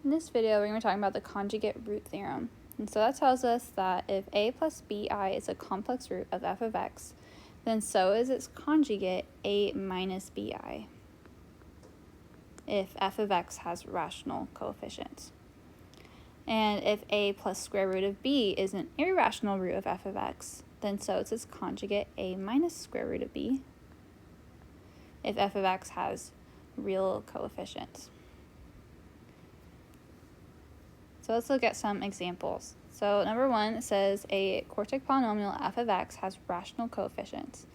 In this video, we're going to be talking about the conjugate root theorem. And so that tells us that if a plus bi is a complex root of f of x, then so is its conjugate a minus bi if f of x has rational coefficients. And if a plus square root of b is an irrational root of f of x, then so is its conjugate a minus square root of b if f of x has real coefficients. So let's look at some examples. So number one, it says a quartic polynomial f of x has rational coefficients.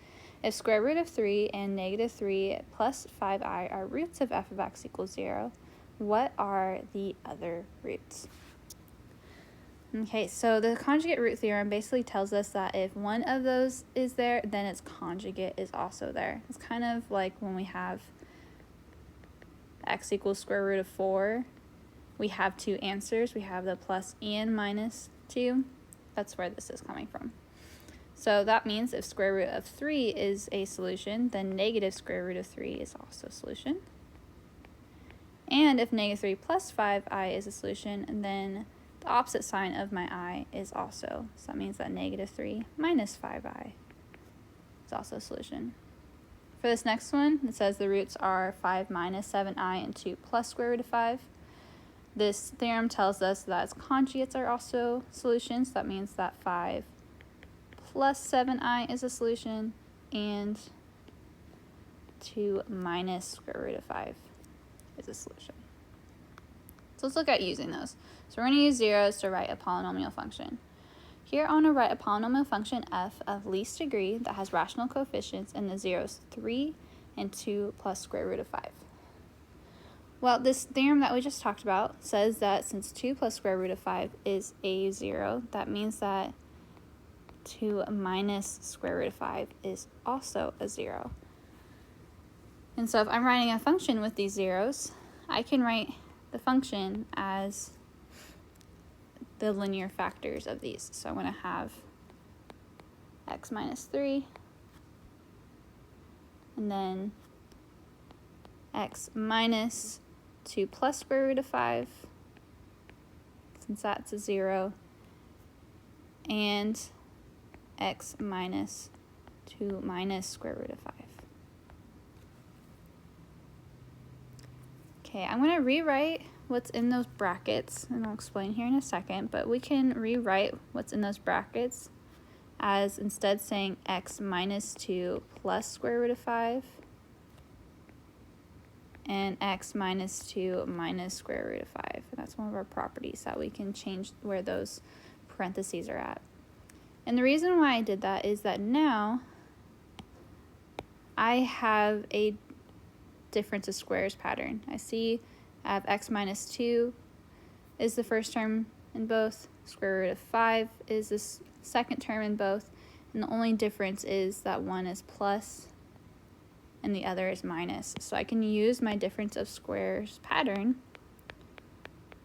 If square root of 3 and negative 3 plus 5i are roots of f of x equals 0, what are the other roots? Okay, so the conjugate root theorem basically tells us that if one of those is there, then its conjugate is also there. It's kind of like when we have x equals square root of 4. We have two answers. We have the plus and minus 2. That's where this is coming from. So that means if square root of 3 is a solution, then negative square root of 3 is also a solution. And if negative 3 plus 5i is a solution, then the opposite sign of my I is also. So that means that negative 3 minus 5i is also a solution. For this next one, it says the roots are 5 minus 7i and 2 plus square root of 5. This theorem tells us that its conjugates are also solutions. That means that 5 plus 7i is a solution, and 2 minus square root of 5 is a solution. So let's look at using those. So we're going to use zeros to write a polynomial function. Here I want to write a polynomial function f of least degree that has rational coefficients in the zeros 3 and 2 plus square root of 5. Well, this theorem that we just talked about says that since 2 plus square root of 5 is a 0, that means that 2 minus square root of 5 is also a 0. And so if I'm writing a function with these zeros, I can write the function as the linear factors of these. So I'm going to have x minus 3, and then x minus 2 plus square root of 5, since that's a 0, and x minus 2 minus square root of 5. Okay, I'm going to rewrite what's in those brackets, and I'll explain here in a second, but we can rewrite what's in those brackets as instead saying x minus 2 plus square root of 5, and x minus 2 minus square root of 5. And that's one of our properties that we can change where those parentheses are at. And the reason why I did that is that now I have a difference of squares pattern. I have x minus 2 is the first term in both, square root of 5 is the second term in both, and the only difference is that one is plus and the other is minus. So I can use my difference of squares pattern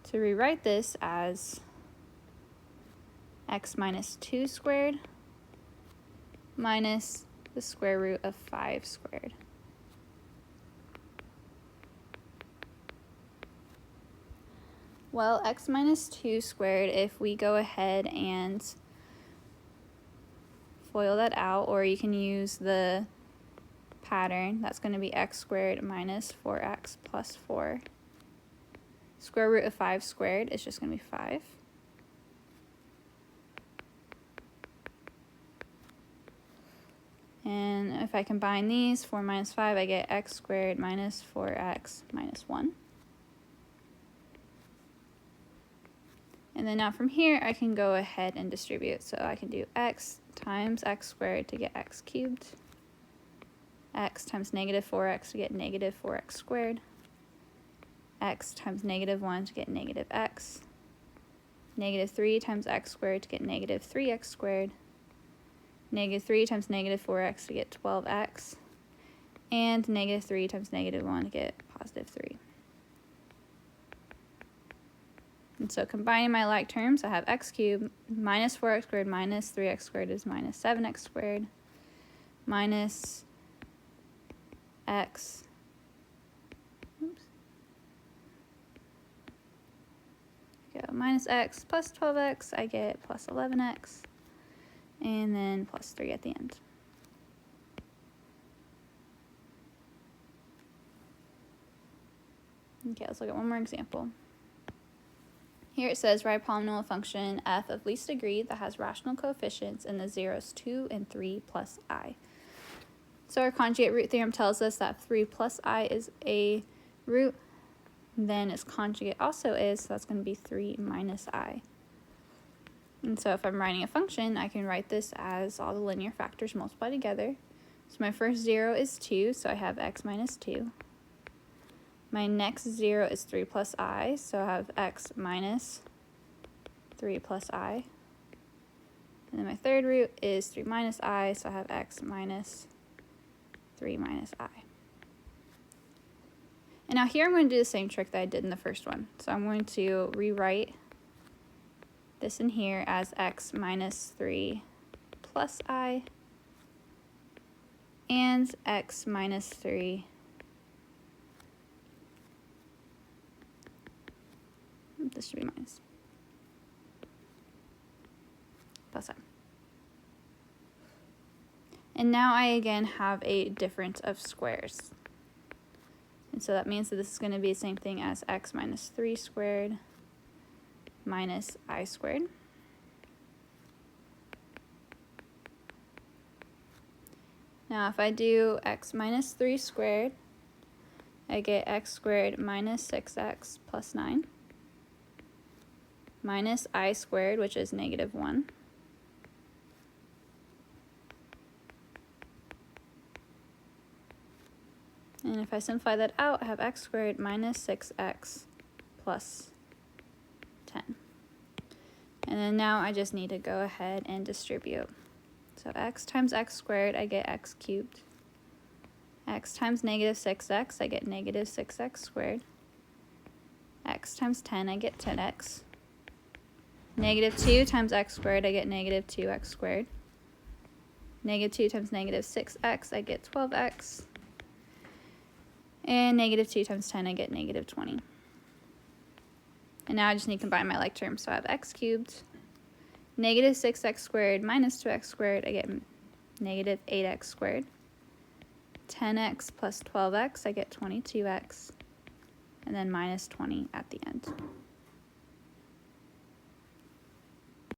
to rewrite this as x minus 2 squared minus the square root of 5 squared. Well, x minus 2 squared, if we go ahead and FOIL that out, or you can use the pattern, that's going to be x squared minus 4x plus 4. Square root of 5 squared is just going to be 5. And if I combine these, 4 minus 5, I get x squared minus 4x minus 1. And then now from here, I can go ahead and distribute. So I can do x times x squared to get x cubed, x times negative 4x to get negative 4x squared, x times negative 1 to get negative x, negative 3 times x squared to get negative 3x squared, negative 3 times negative 4x to get 12x, and negative 3 times negative 1 to get positive 3. And so combining my like terms, I have x cubed minus 4x squared minus 3x squared is minus 7x squared, minus x go minus x plus 12x, I get plus 11x, and then plus 3 at the end. Okay, let's look at one more example. Here it says write a polynomial function f of least degree that has rational coefficients in the zeros 2 and 3 plus I. So our conjugate root theorem tells us that 3 plus I is a root, then its conjugate also is, so that's going to be 3 minus I. And so if I'm writing a function, I can write this as all the linear factors multiply together. So my first 0 is 2, so I have x minus 2. My next 0 is 3 plus I, so I have x minus 3 plus I. And then my third root is 3 minus I, so I have x minus 3 minus I. And now here I'm going to do the same trick that I did in the first one. So I'm going to rewrite this in here as x minus 3 plus I and x minus 3 this should be minus plus I. And now I again have a difference of squares. And so that means that this is going to be the same thing as x minus 3 squared minus I squared. Now if I do x minus 3 squared, I get x squared minus 6x plus 9 minus I squared, which is negative 1. And if I simplify that out, I have x squared minus 6x plus 10. And then now I just need to go ahead and distribute. So x times x squared, I get x cubed. X times negative 6x, I get negative 6x squared. X times 10, I get 10x. Negative 2 times x squared, I get negative 2x squared. Negative 2 times negative 6x, I get 12x. And negative 2 times 10, I get negative 20. And now I just need to combine my like terms. So I have x cubed. Negative 6x squared minus 2x squared, I get negative 8x squared. 10x plus 12x, I get 22x. And then minus 20 at the end.